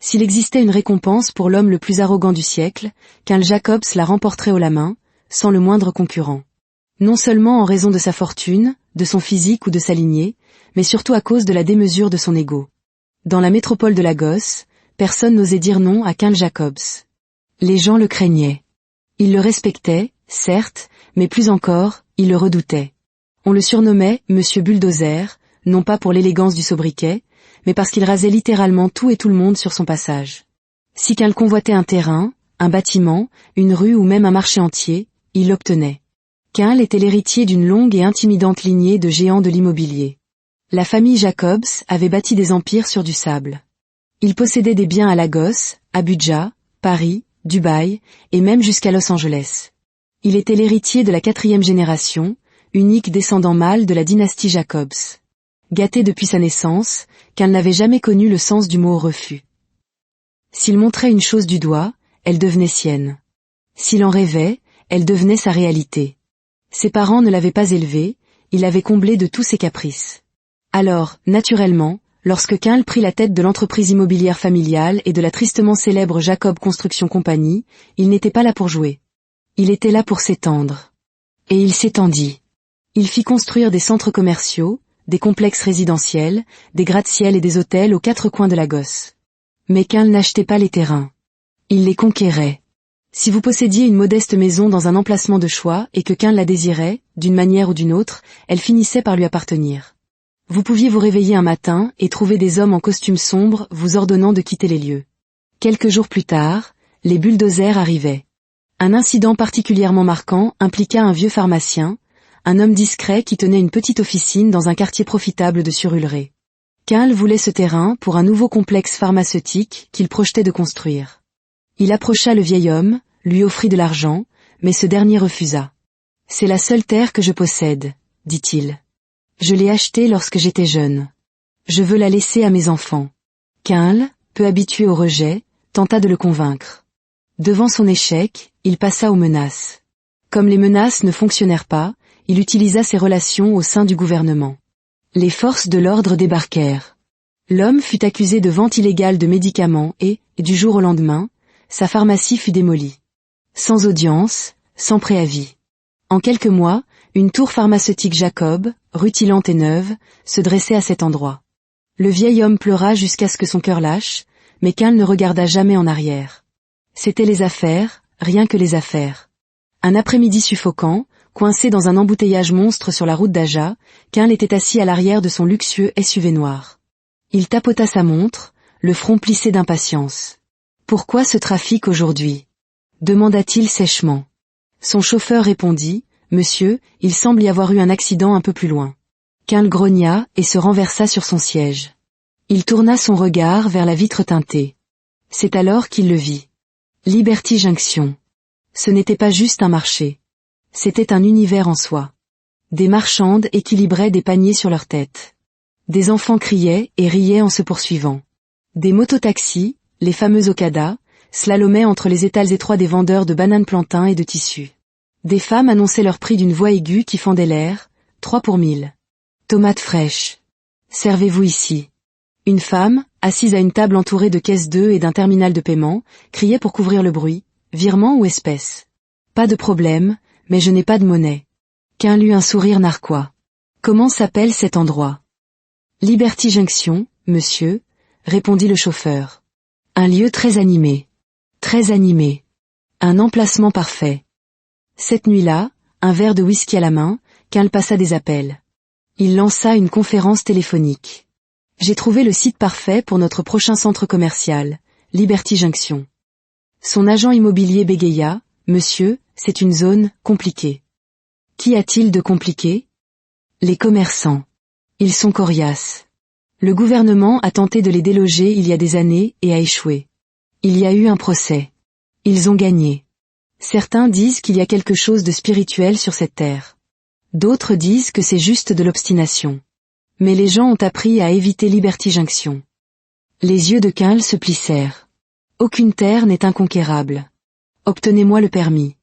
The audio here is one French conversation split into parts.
S'il existait une récompense pour l'homme le plus arrogant du siècle, Karl Jacobs la remporterait haut la main, sans le moindre concurrent. Non seulement en raison de sa fortune, de son physique ou de sa lignée, mais surtout à cause de la démesure de son ego. Dans la métropole de Lagos, personne n'osait dire non à Karl Jacobs. Les gens le craignaient. Ils le respectaient, certes, mais plus encore, ils le redoutaient. On le surnommait Monsieur Bulldozer, non pas pour l'élégance du sobriquet, mais parce qu'il rasait littéralement tout et tout le monde sur son passage. Si Karl convoitait un terrain, un bâtiment, une rue ou même un marché entier, il l'obtenait. Karl était l'héritier d'une longue et intimidante lignée de géants de l'immobilier. La famille Jacobs avait bâti des empires sur du sable. Il possédait des biens à Lagos, Abuja, Paris, Dubaï, et même jusqu'à Los Angeles. Il était l'héritier de la 4e génération, unique descendant mâle de la dynastie Jacobs. Gâté depuis sa naissance, Karl n'avait jamais connu le sens du mot refus. S'il montrait une chose du doigt, elle devenait sienne. S'il en rêvait, elle devenait sa réalité. Ses parents ne l'avaient pas élevé, il l'avait comblé de tous ses caprices. Alors, naturellement, lorsque Karl prit la tête de l'entreprise immobilière familiale et de la tristement célèbre Jacob Construction Company, il n'était pas là pour jouer. Il était là pour s'étendre. Et il s'étendit. Il fit construire des centres commerciaux, des complexes résidentiels, des gratte-ciel et des hôtels aux 4 coins de Lagos. Mais Karl n'achetait pas les terrains. Il les conquérait. Si vous possédiez une modeste maison dans un emplacement de choix et que Karl la désirait, d'une manière ou d'une autre, elle finissait par lui appartenir. Vous pouviez vous réveiller un matin et trouver des hommes en costume sombre vous ordonnant de quitter les lieux. Quelques jours plus tard, les bulldozers arrivaient. Un incident particulièrement marquant impliqua un vieux pharmacien, un homme discret qui tenait une petite officine dans un quartier profitable de Surulere. Karl voulait ce terrain pour un nouveau complexe pharmaceutique qu'il projetait de construire. Il approcha le vieil homme, lui offrit de l'argent, mais ce dernier refusa. « C'est la seule terre que je possède, » dit-il. « Je l'ai achetée lorsque j'étais jeune. Je veux la laisser à mes enfants. » Karl, peu habitué au rejet, tenta de le convaincre. Devant son échec, il passa aux menaces. Comme les menaces ne fonctionnèrent pas, il utilisa ses relations au sein du gouvernement. Les forces de l'ordre débarquèrent. L'homme fut accusé de vente illégale de médicaments et, du jour au lendemain, sa pharmacie fut démolie. Sans audience, sans préavis. En quelques mois, une tour pharmaceutique Jacob, rutilante et neuve, se dressait à cet endroit. Le vieil homme pleura jusqu'à ce que son cœur lâche, mais Karl ne regarda jamais en arrière. C'étaient les affaires, rien que les affaires. Un après-midi suffocant, coincé dans un embouteillage monstre sur la route d'Aja, Karl était assis à l'arrière de son luxueux SUV noir. Il tapota sa montre, le front plissé d'impatience. « Pourquoi ce trafic aujourd'hui » demanda-t-il sèchement. Son chauffeur répondit « Monsieur, il semble y avoir eu un accident un peu plus loin. » Karl grogna et se renversa sur son siège. Il tourna son regard vers la vitre teintée. C'est alors qu'il le vit. Liberty Junction. Ce n'était pas juste un marché. C'était un univers en soi. Des marchandes équilibraient des paniers sur leur tête. Des enfants criaient et riaient en se poursuivant. Des mototaxis, les fameux Okada, slalomaient entre les étals étroits des vendeurs de bananes plantains et de tissus. Des femmes annonçaient leur prix d'une voix aiguë qui fendait l'air, 3 pour 1000. Tomates fraîches. Servez-vous ici. Une femme, assise à une table entourée de caisses d'œufs et d'un terminal de paiement, criait pour couvrir le bruit, virement ou espèce. Pas de problème, mais je n'ai pas de monnaie. Karl eut un sourire narquois. Comment s'appelle cet endroit? Liberty Junction, monsieur, répondit le chauffeur. Un lieu très animé. Très animé. Un emplacement parfait. Cette nuit-là, un verre de whisky à la main, Karl passa des appels. Il lança une conférence téléphonique. J'ai trouvé le site parfait pour notre prochain centre commercial, Liberty Junction. Son agent immobilier bégaya, monsieur, c'est une zone compliquée. Qu'y a-t-il de compliqué? Les commerçants. Ils sont coriaces. Le gouvernement a tenté de les déloger il y a des années et a échoué. Il y a eu un procès. Ils ont gagné. Certains disent qu'il y a quelque chose de spirituel sur cette terre. D'autres disent que c'est juste de l'obstination. Mais les gens ont appris à éviter Liberty Junction. Les yeux de Karl se plissèrent. Aucune terre n'est inconquérable. Obtenez-moi le permis.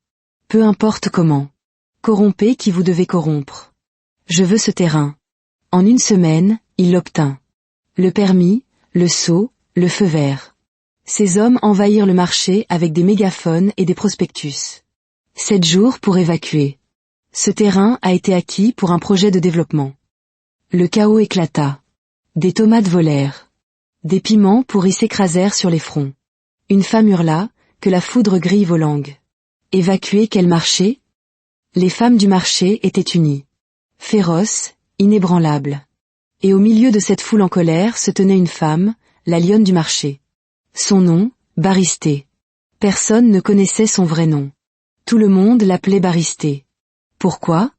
Peu importe comment. Corrompez qui vous devez corrompre. Je veux ce terrain. En une semaine, il l'obtint. Le permis, le sceau, le feu vert. Ces hommes envahirent le marché avec des mégaphones et des prospectus. 7 jours pour évacuer. Ce terrain a été acquis pour un projet de développement. Le chaos éclata. Des tomates volèrent. Des piments pourris s'écrasèrent sur les fronts. Une femme hurla, que la foudre grille vos langues. Évacuer quel marché? Les femmes du marché étaient unies. Féroces, inébranlables. Et au milieu de cette foule en colère se tenait une femme, la lionne du marché. Son nom, Baristé. Personne ne connaissait son vrai nom. Tout le monde l'appelait Baristé. Pourquoi?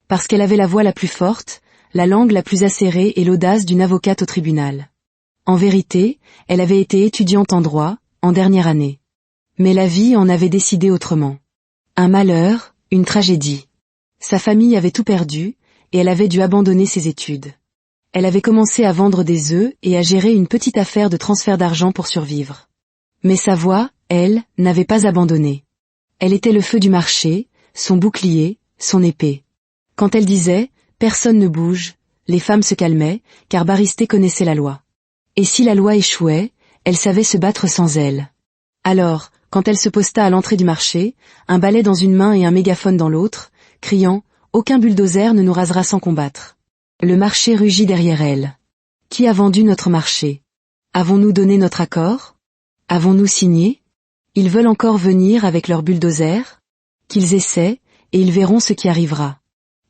Parce qu'elle avait la voix la plus forte, la langue la plus acérée et l'audace d'une avocate au tribunal. En vérité, elle avait été étudiante en droit, en dernière année. Mais la vie en avait décidé autrement. Un malheur, une tragédie. Sa famille avait tout perdu, et elle avait dû abandonner ses études. Elle avait commencé à vendre des œufs et à gérer une petite affaire de transfert d'argent pour survivre. Mais sa voix, elle, n'avait pas abandonné. Elle était le feu du marché, son bouclier, son épée. Quand elle disait « personne ne bouge », les femmes se calmaient, car Baristé connaissait la loi. Et si la loi échouait, elle savait se battre sans elle. Alors, quand elle se posta à l'entrée du marché, un balai dans une main et un mégaphone dans l'autre, criant « aucun bulldozer ne nous rasera sans combattre ». Le marché rugit derrière elle. Qui a vendu notre marché? Avons-nous donné notre accord? Avons-nous signé? Ils veulent encore venir avec leurs bulldozers? Qu'ils essaient, et ils verront ce qui arrivera.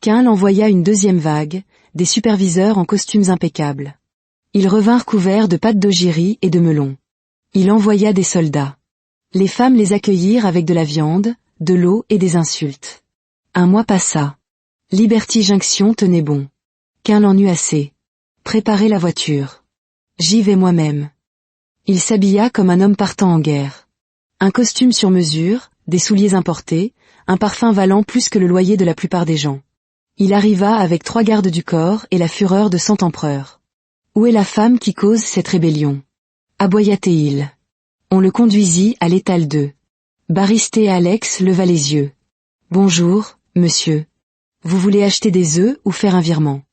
Quinl envoya une deuxième vague, des superviseurs en costumes impeccables. Ils revinrent couverts de pâtes d'ogiri et de melons. Il envoya des soldats. Les femmes les accueillirent avec de la viande, de l'eau et des insultes. Un mois passa. Liberty Junction tenait bon. Quinl en eut assez. Préparez la voiture. J'y vais moi-même. Il s'habilla comme un homme partant en guerre. Un costume sur mesure, des souliers importés, un parfum valant plus que le loyer de la plupart des gens. Il arriva avec 3 gardes du corps et la fureur de 100 empereurs. Où est la femme qui cause cette rébellion? Aboya-t-il. On le conduisit à l'étal 2. Baristé et Alex leva les yeux. Bonjour, monsieur. Vous voulez acheter des œufs ou faire un virement?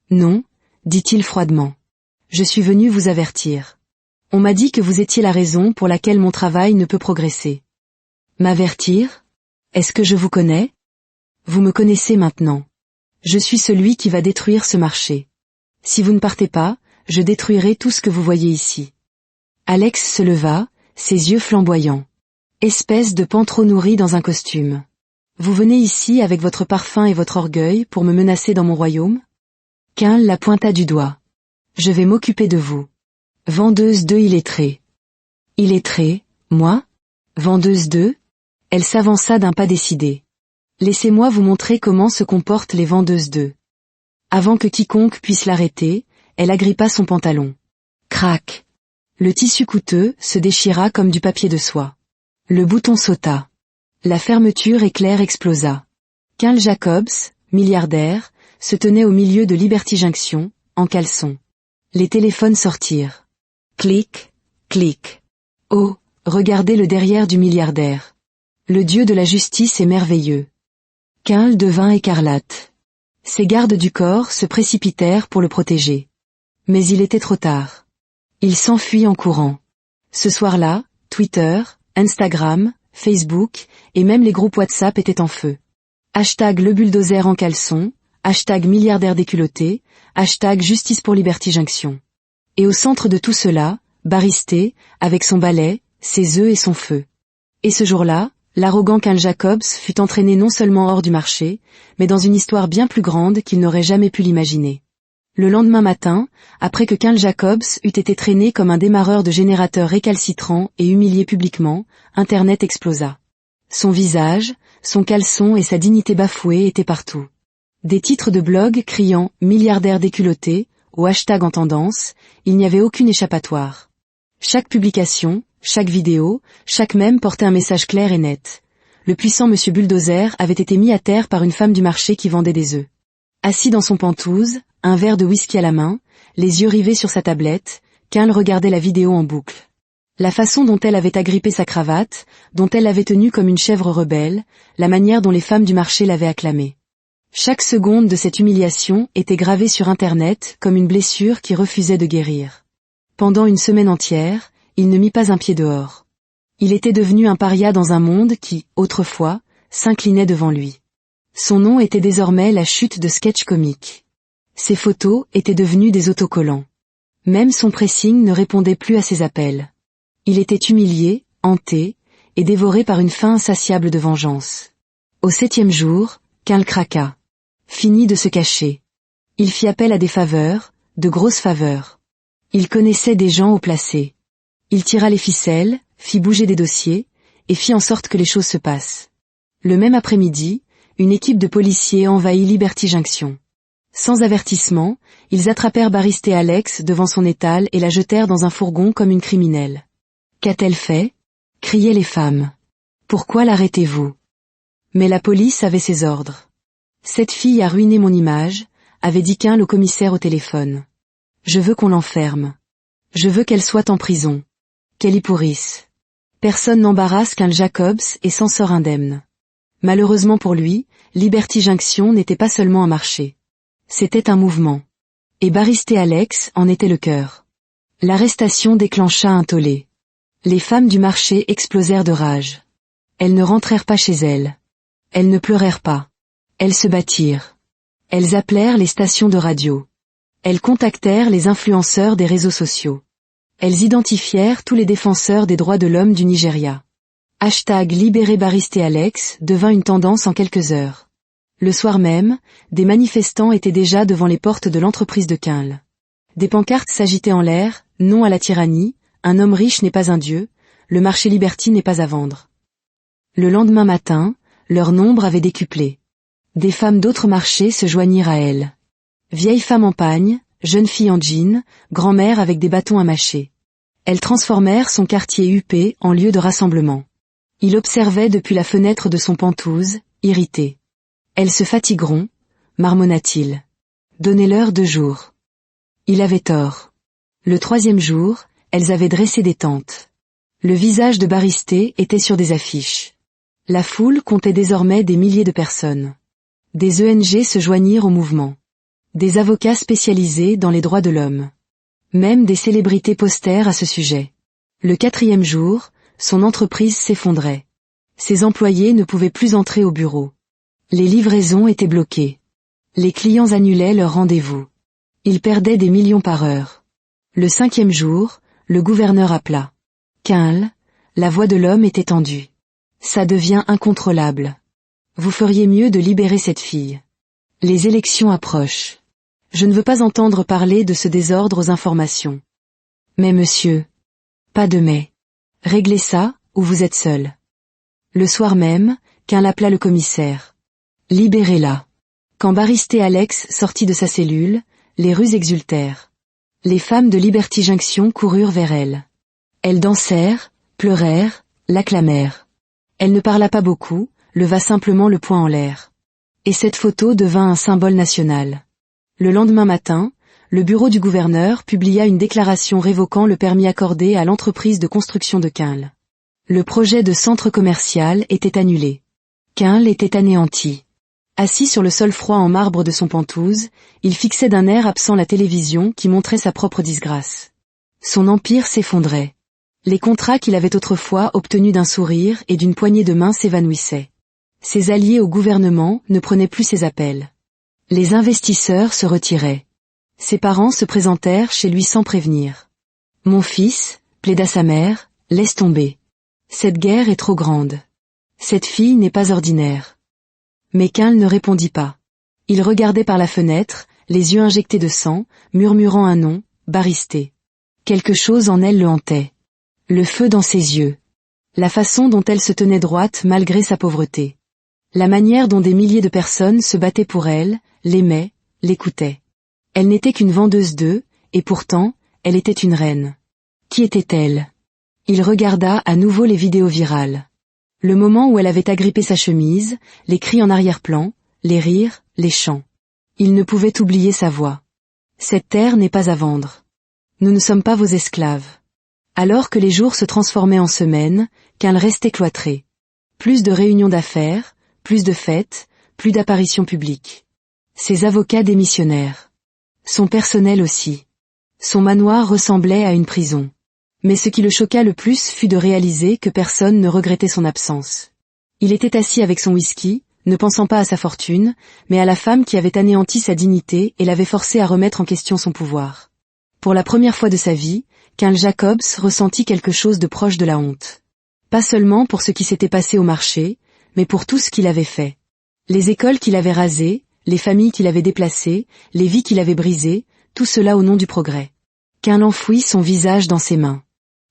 Non, dit-il froidement. Je suis venu vous avertir. On m'a dit que vous étiez la raison pour laquelle mon travail ne peut progresser. M'avertir? Est-ce que je vous connais? Vous me connaissez maintenant. Je suis celui qui va détruire ce marché. Si vous ne partez pas, je détruirai tout ce que vous voyez ici. Alex se leva, ses yeux flamboyants. Espèce de pan trop nourri dans un costume. Vous venez ici avec votre parfum et votre orgueil pour me menacer dans mon royaume? Quinl la pointa du doigt. Je vais m'occuper de vous. Vendeuse d'œufs illettrée. Illettrée, moi? Vendeuse d'œufs? Elle s'avança d'un pas décidé. Laissez-moi vous montrer comment se comportent les vendeuses d'œufs. Avant que quiconque puisse l'arrêter, elle agrippa son pantalon. Crac! Le tissu coûteux se déchira comme du papier de soie. Le bouton sauta. La fermeture éclair explosa. Quinl Jacobs, milliardaire, se tenait au milieu de Liberty Junction, en caleçon. Les téléphones sortirent. Clic, clic. Oh, regardez le derrière du milliardaire. Le dieu de la justice est merveilleux. Quinl devint écarlate. Ses gardes du corps se précipitèrent pour le protéger. Mais il était trop tard. Il s'enfuit en courant. Ce soir-là, Twitter, Instagram, Facebook, et même les groupes WhatsApp étaient en feu. Hashtag le bulldozer en caleçon, hashtag milliardaire déculotté, hashtag justice pour Liberty Junction. Et au centre de tout cela, Baristé, avec son balai, ses œufs et son feu. Et ce jour-là, l'arrogant Quinl Jacobs fut entraîné non seulement hors du marché, mais dans une histoire bien plus grande qu'il n'aurait jamais pu l'imaginer. Le lendemain matin, après que Quinl Jacobs eut été traîné comme un démarreur de générateur récalcitrant et humilié publiquement, Internet explosa. Son visage, son caleçon et sa dignité bafouée étaient partout. Des titres de blog criant « milliardaire déculotté » au hashtag en tendance, il n'y avait aucune échappatoire. Chaque publication, chaque vidéo, chaque mème portait un message clair et net. Le puissant monsieur Bulldozer avait été mis à terre par une femme du marché qui vendait des œufs. Assis dans son pantouse, un verre de whisky à la main, les yeux rivés sur sa tablette, Quinl regardait la vidéo en boucle. La façon dont elle avait agrippé sa cravate, dont elle l'avait tenue comme une chèvre rebelle, la manière dont les femmes du marché l'avaient acclamée. Chaque seconde de cette humiliation était gravée sur Internet comme une blessure qui refusait de guérir. Pendant une semaine entière, il ne mit pas un pied dehors. Il était devenu un paria dans un monde qui, autrefois, s'inclinait devant lui. Son nom était désormais la chute de sketch comique. Ses photos étaient devenues des autocollants. Même son pressing ne répondait plus à ses appels. Il était humilié, hanté, et dévoré par une faim insatiable de vengeance. Au 7e jour, Quinl craqua. Fini de se cacher. Il fit appel à des faveurs, de grosses faveurs. Il connaissait des gens haut placés. Il tira les ficelles, fit bouger des dossiers, et fit en sorte que les choses se passent. Le même après-midi, une équipe de policiers envahit Liberty Junction. Sans avertissement, ils attrapèrent Baristé Alex devant son étal et la jetèrent dans un fourgon comme une criminelle. « Qu'a-t-elle fait » criaient les femmes. « Pourquoi l'arrêtez-vous » Mais la police avait ses ordres. « Cette fille a ruiné mon image », avait dit Quinl au commissaire au téléphone. « Je veux qu'on l'enferme. Je veux qu'elle soit en prison. Qu'elle y pourrisse. Personne n'embarrasse Quinl Jacobs et s'en sort indemne. » Malheureusement pour lui, Liberty Junction n'était pas seulement un marché. C'était un mouvement. Et Baristé Alex en était le cœur. L'arrestation déclencha un tollé. Les femmes du marché explosèrent de rage. Elles ne rentrèrent pas chez elles. Elles ne pleurèrent pas. Elles se battirent. Elles appelèrent les stations de radio. Elles contactèrent les influenceurs des réseaux sociaux. Elles identifièrent tous les défenseurs des droits de l'homme du Nigeria. #Libérez Baristé Alex devint une tendance en quelques heures. Le soir même, des manifestants étaient déjà devant les portes de l'entreprise de Quinl. Des pancartes s'agitaient en l'air, non à la tyrannie, un homme riche n'est pas un dieu, le marché Liberty n'est pas à vendre. Le lendemain matin, leur nombre avait décuplé. Des femmes d'autres marchés se joignirent à elles. Vieilles femmes en pagne, jeunes filles en jean, grand-mères avec des bâtons à mâcher. Elles transformèrent son quartier huppé en lieu de rassemblement. Il observait depuis la fenêtre de son pantouse, irrité. « Elles se fatigueront », marmonna-t-il. « Donnez-leur 2 jours. » Il avait tort. Le 3e jour, elles avaient dressé des tentes. Le visage de Baristé était sur des affiches. La foule comptait désormais des milliers de personnes. Des ONG se joignirent au mouvement. Des avocats spécialisés dans les droits de l'homme. Même des célébrités postèrent à ce sujet. Le 4e jour, son entreprise s'effondrait. Ses employés ne pouvaient plus entrer au bureau. Les livraisons étaient bloquées. Les clients annulaient leurs rendez-vous. Ils perdaient des millions par heure. Le 5e jour, le gouverneur appela. « Quinl, la voix de l'homme est étendue. Ça devient incontrôlable. Vous feriez mieux de libérer cette fille. Les élections approchent. Je ne veux pas entendre parler de ce désordre aux informations. » « Mais monsieur. » « Pas de mais. Réglez ça, ou vous êtes seul. » Le soir même, Quinl appela le commissaire. « Libérez-la. » Quand Baristé Alex sortit de sa cellule, les rues exultèrent. Les femmes de Liberty Junction coururent vers elle. Elles dansèrent, pleurèrent, l'acclamèrent. Elle ne parla pas beaucoup, leva simplement le poing en l'air. Et cette photo devint un symbole national. Le lendemain matin, le bureau du gouverneur publia une déclaration révoquant le permis accordé à l'entreprise de construction de Quinl. Le projet de centre commercial était annulé. Quinl était anéanti. Assis sur le sol froid en marbre de son pantouse, il fixait d'un air absent la télévision qui montrait sa propre disgrâce. Son empire s'effondrait. Les contrats qu'il avait autrefois obtenus d'un sourire et d'une poignée de main s'évanouissaient. Ses alliés au gouvernement ne prenaient plus ses appels. Les investisseurs se retiraient. Ses parents se présentèrent chez lui sans prévenir. « Mon fils, » plaida sa mère, « laisse tomber. Cette guerre est trop grande. Cette fille n'est pas ordinaire. » Mais Quinl ne répondit pas. Il regardait par la fenêtre, les yeux injectés de sang, murmurant un nom, Baristé. Quelque chose en elle le hantait. Le feu dans ses yeux. La façon dont elle se tenait droite malgré sa pauvreté. La manière dont des milliers de personnes se battaient pour elle, l'aimaient, l'écoutaient. Elle n'était qu'une vendeuse d'œufs, et pourtant, elle était une reine. Qui était-elle? Il regarda à nouveau les vidéos virales. Le moment où elle avait agrippé sa chemise, les cris en arrière-plan, les rires, les chants. Il ne pouvait oublier sa voix. Cette terre n'est pas à vendre. Nous ne sommes pas vos esclaves. Alors que les jours se transformaient en semaines, Quinl restait cloîtré. Plus de réunions d'affaires, plus de fêtes, plus d'apparitions publiques. Ses avocats démissionnèrent. Son personnel aussi. Son manoir ressemblait à une prison. Mais ce qui le choqua le plus fut de réaliser que personne ne regrettait son absence. Il était assis avec son whisky, ne pensant pas à sa fortune, mais à la femme qui avait anéanti sa dignité et l'avait forcé à remettre en question son pouvoir. Pour la première fois de sa vie, Karl Jacobs ressentit quelque chose de proche de la honte. Pas seulement pour ce qui s'était passé au marché, mais pour tout ce qu'il avait fait. Les écoles qu'il avait rasées, les familles qu'il avait déplacées, les vies qu'il avait brisées, tout cela au nom du progrès. Karl enfouit son visage dans ses mains.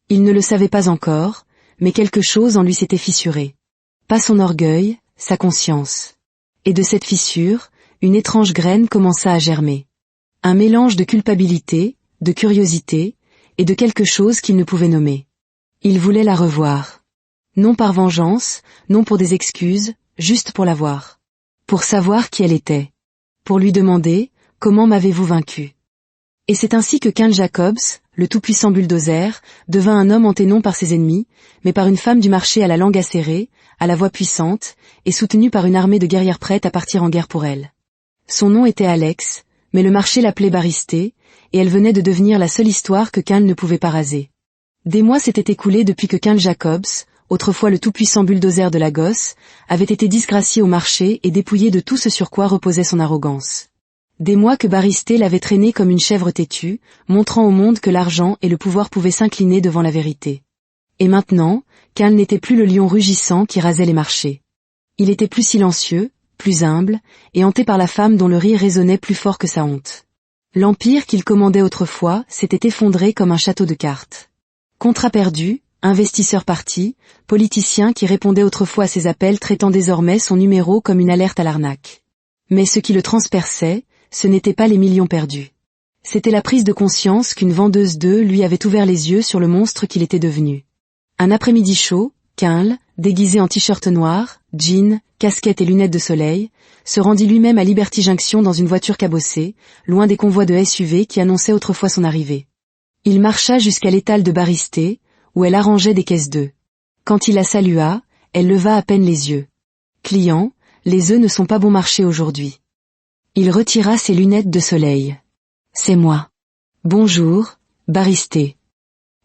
Il ne le savait pas encore, mais quelque chose en lui s'était fissuré. Pas son orgueil, sa conscience. Et de cette fissure, une étrange graine commença à germer. Un mélange de culpabilité, de curiosité, et de quelque chose qu'il ne pouvait nommer. Il voulait la revoir. Non par vengeance, non pour des excuses, juste pour la voir. Pour savoir qui elle était. Pour lui demander, comment m'avez-vous vaincu? Et c'est ainsi que Karl Jacobs, le tout-puissant bulldozer, devint un homme hanté non par ses ennemis, mais par une femme du marché à la langue acérée, à la voix puissante, et soutenue par une armée de guerrières prêtes à partir en guerre pour elle. Son nom était Alex, mais le marché l'appelait Baristé, et elle venait de devenir la seule histoire que Karl ne pouvait pas raser. Des mois s'étaient écoulés depuis que Karl Jacobs, autrefois le tout-puissant bulldozer de Lagos, avait été disgracié au marché et dépouillé de tout ce sur quoi reposait son arrogance. Des mois que Baristé l'avait traîné comme une chèvre têtue, montrant au monde que l'argent et le pouvoir pouvaient s'incliner devant la vérité. Et maintenant, Karl n'était plus le lion rugissant qui rasait les marchés. Il était plus silencieux, plus humble, et hanté par la femme dont le rire résonnait plus fort que sa honte. L'empire qu'il commandait autrefois s'était effondré comme un château de cartes. Contrat perdu, investisseur parti, politicien qui répondait autrefois à ses appels traitant désormais son numéro comme une alerte à l'arnaque. Mais ce qui le transperçait, ce n'étaient pas les millions perdus. C'était la prise de conscience qu'une vendeuse d'œufs lui avait ouvert les yeux sur le monstre qu'il était devenu. Un après-midi chaud, Karl, déguisé en t-shirt noir, jean, casquette et lunettes de soleil, se rendit lui-même à Liberty Junction dans une voiture cabossée, loin des convois de SUV qui annonçaient autrefois son arrivée. Il marcha jusqu'à l'étal de Baristé, où elle arrangeait des caisses d'œufs. Quand il la salua, elle leva à peine les yeux. « Client, les œufs ne sont pas bon marché aujourd'hui. » Il retira ses lunettes de soleil. « C'est moi. »« Bonjour, Baristé. »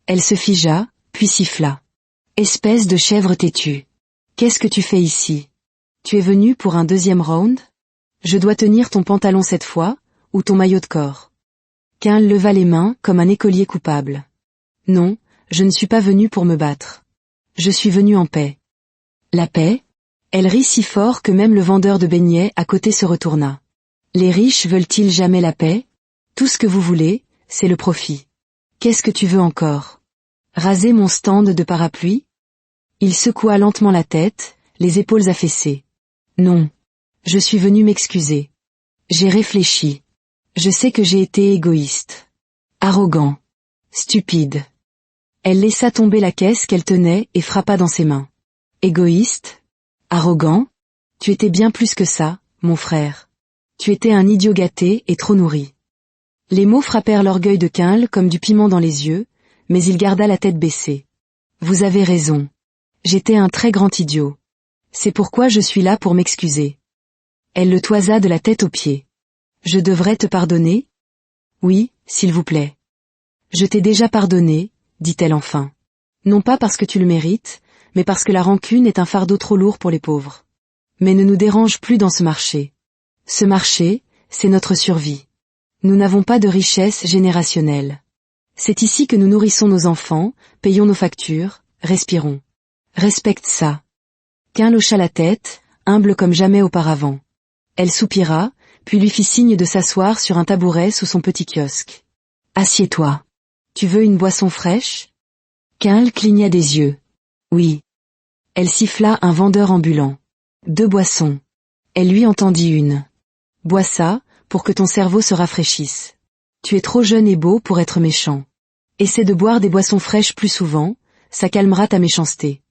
Elle se figea, puis siffla. « Espèce de chèvre têtue. Qu'est-ce que tu fais ici? Tu es venu pour un deuxième round? Je dois tenir ton pantalon cette fois, ou ton maillot de corps. » Karl leva les mains comme un écolier coupable. « Non, je ne suis pas venu pour me battre. Je suis venu en paix. » « La paix ?» Elle rit si fort que même le vendeur de beignets à côté se retourna. « Les riches veulent-ils jamais la paix? Tout ce que vous voulez, c'est le profit. Qu'est-ce que tu veux encore? Raser mon stand de parapluie? » Il secoua lentement la tête, les épaules affaissées. « Non. Je suis venu m'excuser. J'ai réfléchi. Je sais que j'ai été égoïste. Arrogant. Stupide. » Elle laissa tomber la caisse qu'elle tenait et frappa dans ses mains. « Égoïste? Arrogant? Tu étais bien plus que ça, mon frère. Tu étais un idiot gâté et trop nourri. » Les mots frappèrent l'orgueil de Karl comme du piment dans les yeux, mais il garda la tête baissée. « Vous avez raison. J'étais un très grand idiot. C'est pourquoi je suis là pour m'excuser. » Elle le toisa de la tête aux pieds. « Je devrais te pardonner? »« Oui, s'il vous plaît. »« Je t'ai déjà pardonné, » dit-elle enfin. « Non pas parce que tu le mérites, mais parce que la rancune est un fardeau trop lourd pour les pauvres. Mais ne nous dérange plus dans ce marché. Ce marché, c'est notre survie. Nous n'avons pas de richesse générationnelle. C'est ici que nous nourrissons nos enfants, payons nos factures, respirons. Respecte ça. » Karl hocha la tête, humble comme jamais auparavant. Elle soupira, puis lui fit signe de s'asseoir sur un tabouret sous son petit kiosque. « Assieds-toi. Tu veux une boisson fraîche? » Karl cligna des yeux. « Oui. » Elle siffla un vendeur ambulant. « 2 boissons. » Elle lui entendit une. « Bois ça, pour que ton cerveau se rafraîchisse. Tu es trop jeune et beau pour être méchant. Essaie de boire des boissons fraîches plus souvent, ça calmera ta méchanceté. »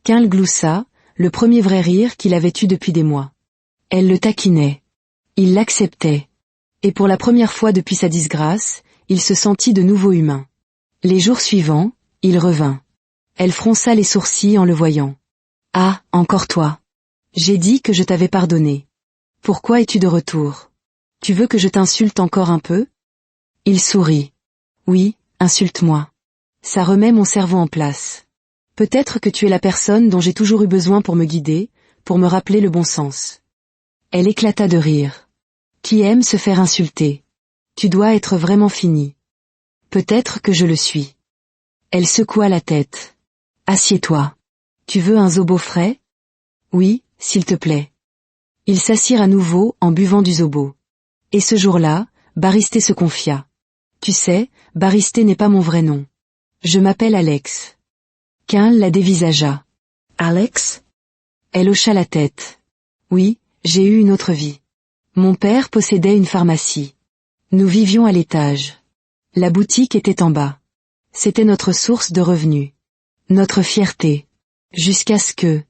Karl gloussa, le premier vrai rire qu'il avait eu depuis des mois. Elle le taquinait. Il l'acceptait. Et pour la première fois depuis sa disgrâce, il se sentit de nouveau humain. Les jours suivants, il revint. Elle fronça les sourcils en le voyant. « Ah, encore toi. J'ai dit que je t'avais pardonné. Pourquoi es-tu de retour? Tu veux que je t'insulte encore un peu? » Il sourit. « Oui, insulte-moi. Ça remet mon cerveau en place. Peut-être que tu es la personne dont j'ai toujours eu besoin pour me guider, pour me rappeler le bon sens. Elle éclata de rire. Qui aime se faire insulter? Tu dois être vraiment fini. Peut-être que je le suis. Elle secoua la tête. Assieds-toi. Tu veux un zobo frais? Oui, s'il te plaît. Ils s'assirent à nouveau en buvant du zobo. Et ce jour-là, Baristé se confia. Tu sais, Baristé n'est pas mon vrai nom. Je m'appelle Alex. Quint la dévisagea. Alex? Elle hocha la tête. Oui, j'ai eu une autre vie. Mon père possédait une pharmacie. Nous vivions à l'étage. La boutique était en bas. C'était notre source de revenus. Notre fierté. Jusqu'à ce que...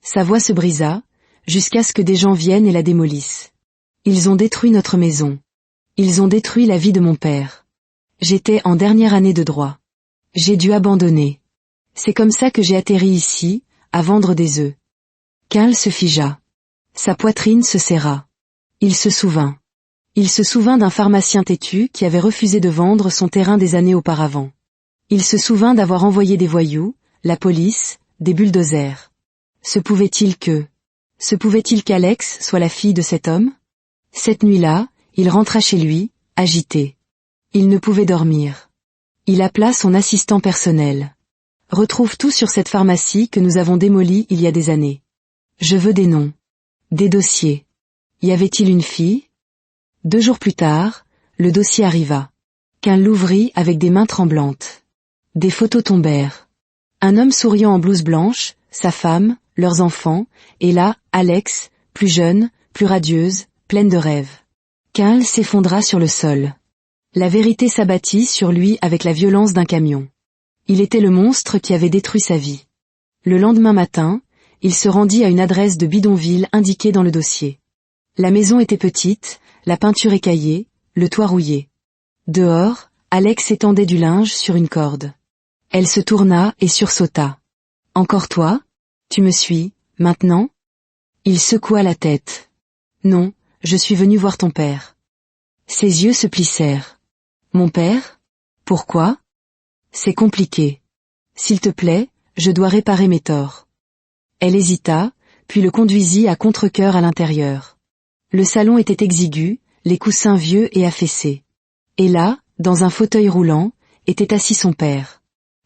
Sa voix se brisa, jusqu'à ce que des gens viennent et la démolissent. Ils ont détruit notre maison. Ils ont détruit la vie de mon père. J'étais en dernière année de droit. J'ai dû abandonner. C'est comme ça que j'ai atterri ici, à vendre des œufs. Quint se figea. Sa poitrine se serra. Il se souvint. Il se souvint d'un pharmacien têtu qui avait refusé de vendre son terrain des années auparavant. Il se souvint d'avoir envoyé des voyous, la police, des bulldozers. Se pouvait-il qu'Alex soit la fille de cet homme? Cette nuit-là, il rentra chez lui, agité. Il ne pouvait dormir. Il appela son assistant personnel. Retrouve tout sur cette pharmacie que nous avons démolie il y a des années. Je veux des noms. Des dossiers. Y avait-il une fille? 2 jours plus tard, le dossier arriva. Quint l'ouvrit avec des mains tremblantes. Des photos tombèrent. Un homme souriant en blouse blanche, sa femme, leurs enfants, et là, Alex, plus jeune, plus radieuse, pleine de rêves. Quint s'effondra sur le sol. La vérité s'abattit sur lui avec la violence d'un camion. Il était le monstre qui avait détruit sa vie. Le lendemain matin, il se rendit à une adresse de bidonville indiquée dans le dossier. La maison était petite, la peinture écaillée, le toit rouillé. Dehors, Alex étendait du linge sur une corde. Elle se tourna et sursauta. « Encore toi? Tu me suis, maintenant ?» Il secoua la tête. « Non, je suis venu voir ton père. » Ses yeux se plissèrent. « Mon père? Pourquoi? » C'est compliqué. S'il te plaît, je dois réparer mes torts. Elle hésita, puis le conduisit à contre-cœur à l'intérieur. Le salon était exigu, les coussins vieux et affaissés. Et là, dans un fauteuil roulant, était assis son père.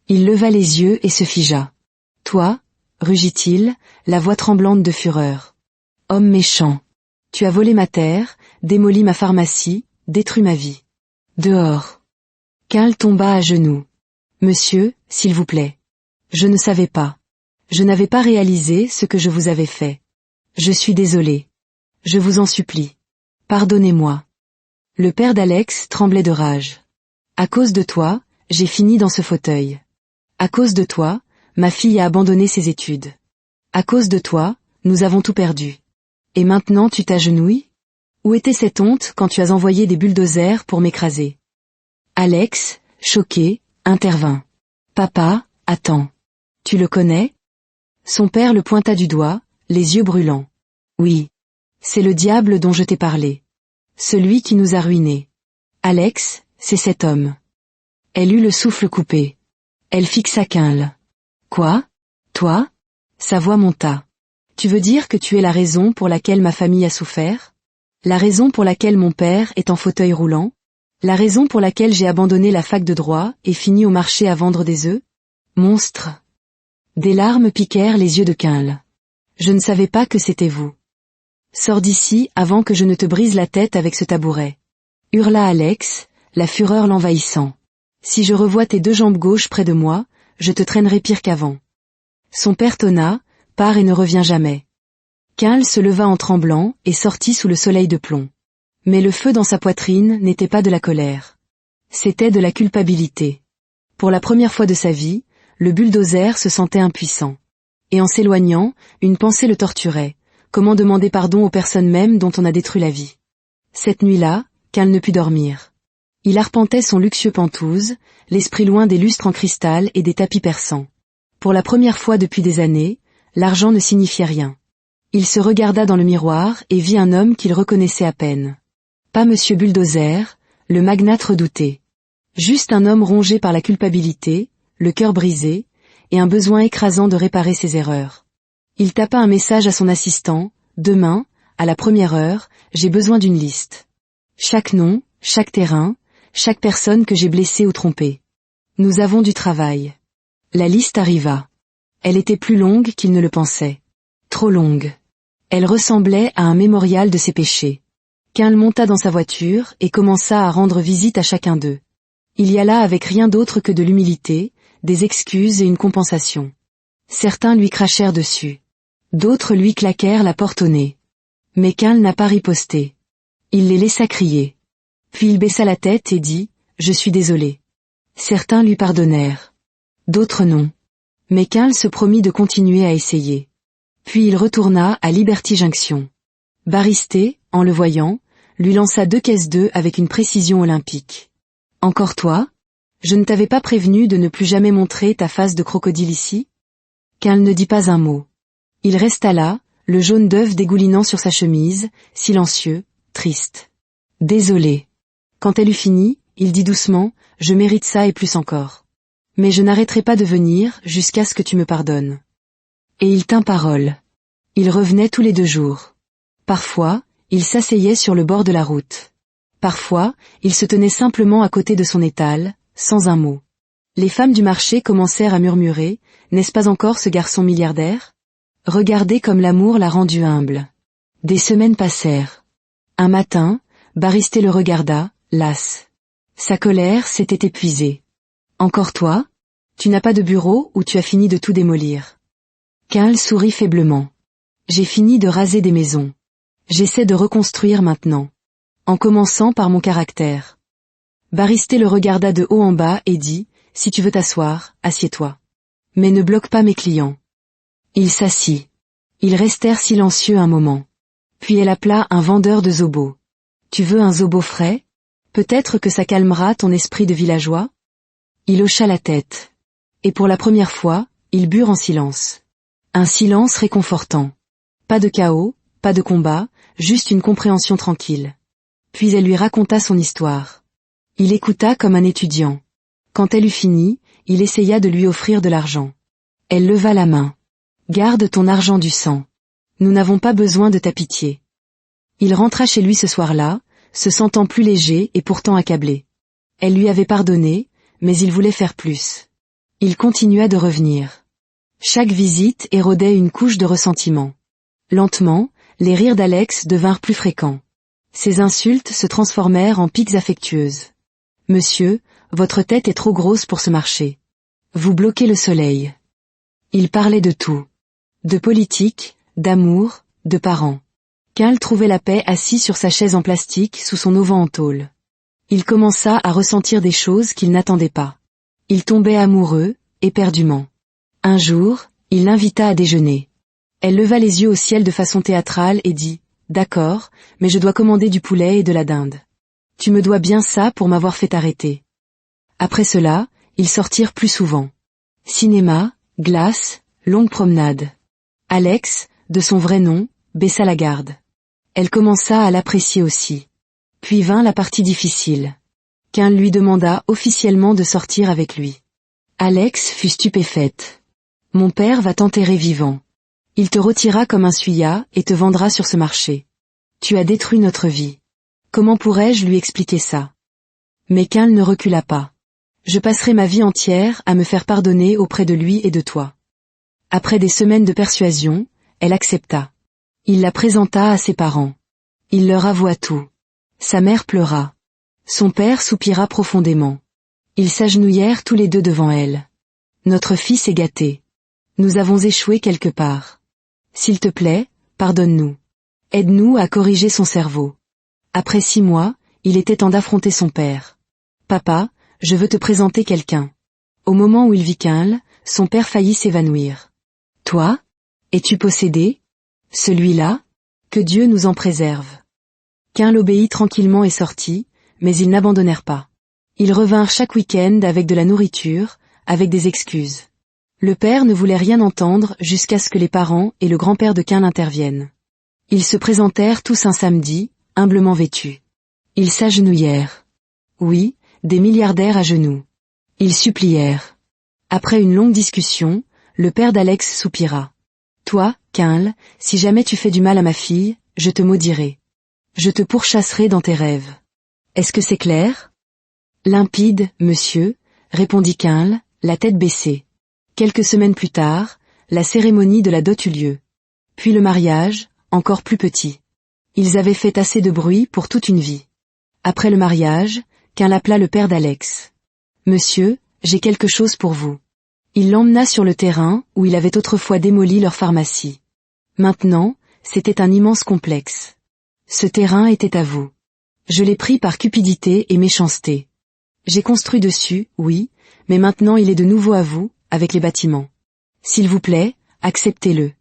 Il leva les yeux et se figea. « Toi, » rugit-il, la voix tremblante de fureur. « Homme méchant. Tu as volé ma terre, démoli ma pharmacie, détruit ma vie. Dehors. » Quint tomba à genoux. « Monsieur, s'il vous plaît. Je ne savais pas. Je n'avais pas réalisé ce que je vous avais fait. Je suis désolé. Je vous en supplie. Pardonnez-moi. » Le père d'Alex tremblait de rage. « À cause de toi, j'ai fini dans ce fauteuil. À cause de toi, ma fille a abandonné ses études. À cause de toi, nous avons tout perdu. Et maintenant tu t'agenouilles? Où était cette honte quand tu as envoyé des bulldozers pour m'écraser? » Alex, choqué, intervint. « Papa, attends. Tu le connais? » Son père le pointa du doigt, les yeux brûlants. « Oui. C'est le diable dont je t'ai parlé. Celui qui nous a ruinés. Alex, c'est cet homme. » Elle eut le souffle coupé. Elle fixa Quint. « Quoi? Toi? » Sa voix monta. « Tu veux dire que tu es la raison pour laquelle ma famille a souffert? La raison pour laquelle mon père est en fauteuil roulant? La raison pour laquelle j'ai abandonné la fac de droit et fini au marché à vendre des œufs? Monstre !» Des larmes piquèrent les yeux de Quint. « Je ne savais pas que c'était vous. Sors d'ici avant que je ne te brise la tête avec ce tabouret. » Hurla Alex, la fureur l'envahissant. « Si je revois tes 2 jambes gauches près de moi, je te traînerai pire qu'avant. » Son père tonna, « Pars et ne reviens jamais. » Quint se leva en tremblant et sortit sous le soleil de plomb. Mais le feu dans sa poitrine n'était pas de la colère. C'était de la culpabilité. Pour la première fois de sa vie, le bulldozer se sentait impuissant. Et en s'éloignant, une pensée le torturait. Comment demander pardon aux personnes mêmes dont on a détruit la vie? Cette nuit-là, Quint ne put dormir. Il arpentait son luxueux Penthouse, l'esprit loin des lustres en cristal et des tapis persans. Pour la première fois depuis des années, l'argent ne signifiait rien. Il se regarda dans le miroir et vit un homme qu'il reconnaissait à peine. Pas Monsieur Bulldozer, le magnate redouté. Juste un homme rongé par la culpabilité, le cœur brisé, et un besoin écrasant de réparer ses erreurs. Il tapa un message à son assistant, « Demain, à la première heure, j'ai besoin d'une liste. Chaque nom, chaque terrain, chaque personne que j'ai blessée ou trompée. Nous avons du travail. » La liste arriva. Elle était plus longue qu'il ne le pensait. Trop longue. Elle ressemblait à un mémorial de ses péchés. Quint monta dans sa voiture et commença à rendre visite à chacun d'eux. Il y alla avec rien d'autre que de l'humilité, des excuses et une compensation. Certains lui crachèrent dessus. D'autres lui claquèrent la porte au nez. Mais Quint n'a pas riposté. Il les laissa crier. Puis il baissa la tête et dit « Je suis désolé ». Certains lui pardonnèrent. D'autres non. Mais Quint se promit de continuer à essayer. Puis il retourna à Liberty Junction. Baristé, en le voyant, lui lança 2 caisses d'œufs avec une précision olympique. « Encore toi ? Je ne t'avais pas prévenu de ne plus jamais montrer ta face de crocodile ici ?» Quint ne dit pas un mot. Il resta là, le jaune d'œuf dégoulinant sur sa chemise, silencieux, triste. « Désolé. » Quand elle eut fini, il dit doucement, « Je mérite ça et plus encore. Mais je n'arrêterai pas de venir jusqu'à ce que tu me pardonnes. » Et il tint parole. Il revenait tous les 2 jours. Parfois, il s'asseyait sur le bord de la route. Parfois, il se tenait simplement à côté de son étal, sans un mot. Les femmes du marché commencèrent à murmurer, « N'est-ce pas encore ce garçon milliardaire ? Regardez comme l'amour l'a rendu humble. » Des semaines passèrent. Un matin, Baristé le regarda, las. Sa colère s'était épuisée. « Encore toi ? Tu n'as pas de bureau ou tu as fini de tout démolir ?» Quint sourit faiblement. « J'ai fini de raser des maisons. J'essaie de reconstruire maintenant. En commençant par mon caractère. » Baristé le regarda de haut en bas et dit, « Si tu veux t'asseoir, assieds-toi. Mais ne bloque pas mes clients. » Il s'assit. Ils restèrent silencieux un moment. Puis elle appela un vendeur de zobo. « Tu veux un zobo frais ? Peut-être que ça calmera ton esprit de villageois ?» Il hocha la tête. Et pour la première fois, ils burent en silence. Un silence réconfortant. Pas de chaos, pas de combat, juste une compréhension tranquille. Puis elle lui raconta son histoire. Il écouta comme un étudiant. Quand elle eut fini, il essaya de lui offrir de l'argent. Elle leva la main. « Garde ton argent du sang. Nous n'avons pas besoin de ta pitié. » Il rentra chez lui ce soir-là, se sentant plus léger et pourtant accablé. Elle lui avait pardonné, mais il voulait faire plus. Il continua de revenir. Chaque visite érodait une couche de ressentiment. Lentement, les rires d'Alex devinrent plus fréquents. Ses insultes se transformèrent en piques affectueuses. « Monsieur, votre tête est trop grosse pour ce marché. Vous bloquez le soleil. » Il parlait de tout. De politique, d'amour, de parents. Quint trouvait la paix assis sur sa chaise en plastique sous son auvent en tôle. Il commença à ressentir des choses qu'il n'attendait pas. Il tombait amoureux, éperdument. Un jour, il l'invita à déjeuner. Elle leva les yeux au ciel de façon théâtrale et dit « D'accord, mais je dois commander du poulet et de la dinde. Tu me dois bien ça pour m'avoir fait arrêter. » Après cela, ils sortirent plus souvent. Cinéma, glace, longue promenade. Alex, de son vrai nom, baissa la garde. Elle commença à l'apprécier aussi. Puis vint la partie difficile. Quint lui demanda officiellement de sortir avec lui. Alex fut stupéfaite. « Mon père va t'enterrer vivant. Il te rôtira comme un suya et te vendra sur ce marché. Tu as détruit notre vie. Comment pourrais-je lui expliquer ça ?» Mais Quint ne recula pas. « Je passerai ma vie entière à me faire pardonner auprès de lui et de toi. » Après des semaines de persuasion, elle accepta. Il la présenta à ses parents. Il leur avoua tout. Sa mère pleura. Son père soupira profondément. Ils s'agenouillèrent tous les 2 devant elle. « Notre fils est gâté. Nous avons échoué quelque part. S'il te plaît, pardonne-nous. Aide-nous à corriger son cerveau. » Après 6 mois, il était temps d'affronter son père. « Papa, je veux te présenter quelqu'un. » Au moment où il vit Quint, son père faillit s'évanouir. « Toi ? Es-tu possédé ? Celui-là ? Que Dieu nous en préserve. » Quint obéit tranquillement et sortit, mais ils n'abandonnèrent pas. Ils revinrent chaque week-end avec de la nourriture, avec des excuses. Le père ne voulait rien entendre jusqu'à ce que les parents et le grand-père de Quint interviennent. Ils se présentèrent tous un samedi, humblement vêtus. Ils s'agenouillèrent. Oui, des milliardaires à genoux. Ils supplièrent. Après une longue discussion, le père d'Alex soupira. Toi, Quinl, si jamais tu fais du mal à ma fille, je te maudirai. Je te pourchasserai dans tes rêves. Est-ce que c'est clair? Limpide, monsieur, répondit Quinl, la tête baissée. Quelques semaines plus tard, la cérémonie de la dot eut lieu. Puis le mariage, encore plus petit. Ils avaient fait assez de bruit pour toute une vie. Après le mariage, Quinl appela le père d'Alex. Monsieur, j'ai quelque chose pour vous. Il l'emmena sur le terrain où il avait autrefois démoli leur pharmacie. Maintenant, c'était un immense complexe. Ce terrain était à vous. Je l'ai pris par cupidité et méchanceté. J'ai construit dessus, oui, mais maintenant il est de nouveau à vous, avec les bâtiments. S'il vous plaît, acceptez-le.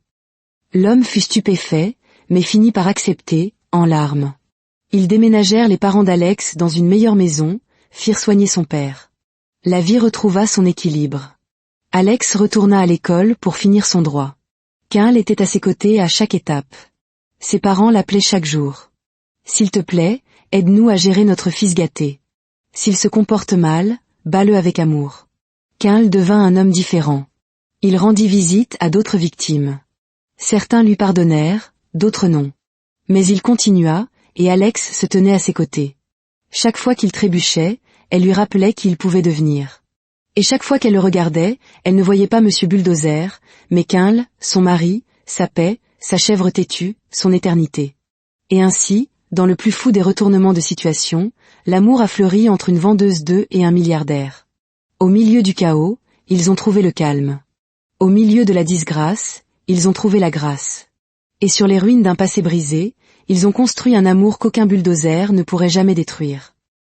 L'homme fut stupéfait, mais finit par accepter, en larmes. Ils déménagèrent les parents d'Alex dans une meilleure maison, firent soigner son père. La vie retrouva son équilibre. Alex retourna à l'école pour finir son droit. Quinl était à ses côtés à chaque étape. Ses parents l'appelaient chaque jour. S'il te plaît, aide-nous à gérer notre fils gâté. S'il se comporte mal, bats-le avec amour. Quinl devint un homme différent. Il rendit visite à d'autres victimes. Certains lui pardonnèrent, d'autres non. Mais il continua, et Alex se tenait à ses côtés. Chaque fois qu'il trébuchait, elle lui rappelait qui il pouvait devenir. Et chaque fois qu'elle le regardait, elle ne voyait pas Monsieur Bulldozer, mais Quinl, son mari, sa paix, sa chèvre têtue, son éternité. Et ainsi, dans le plus fou des retournements de situation, l'amour a fleuri entre une vendeuse d'œufs et un milliardaire. Au milieu du chaos, ils ont trouvé le calme. Au milieu de la disgrâce, ils ont trouvé la grâce. Et sur les ruines d'un passé brisé, ils ont construit un amour qu'aucun bulldozer ne pourrait jamais détruire.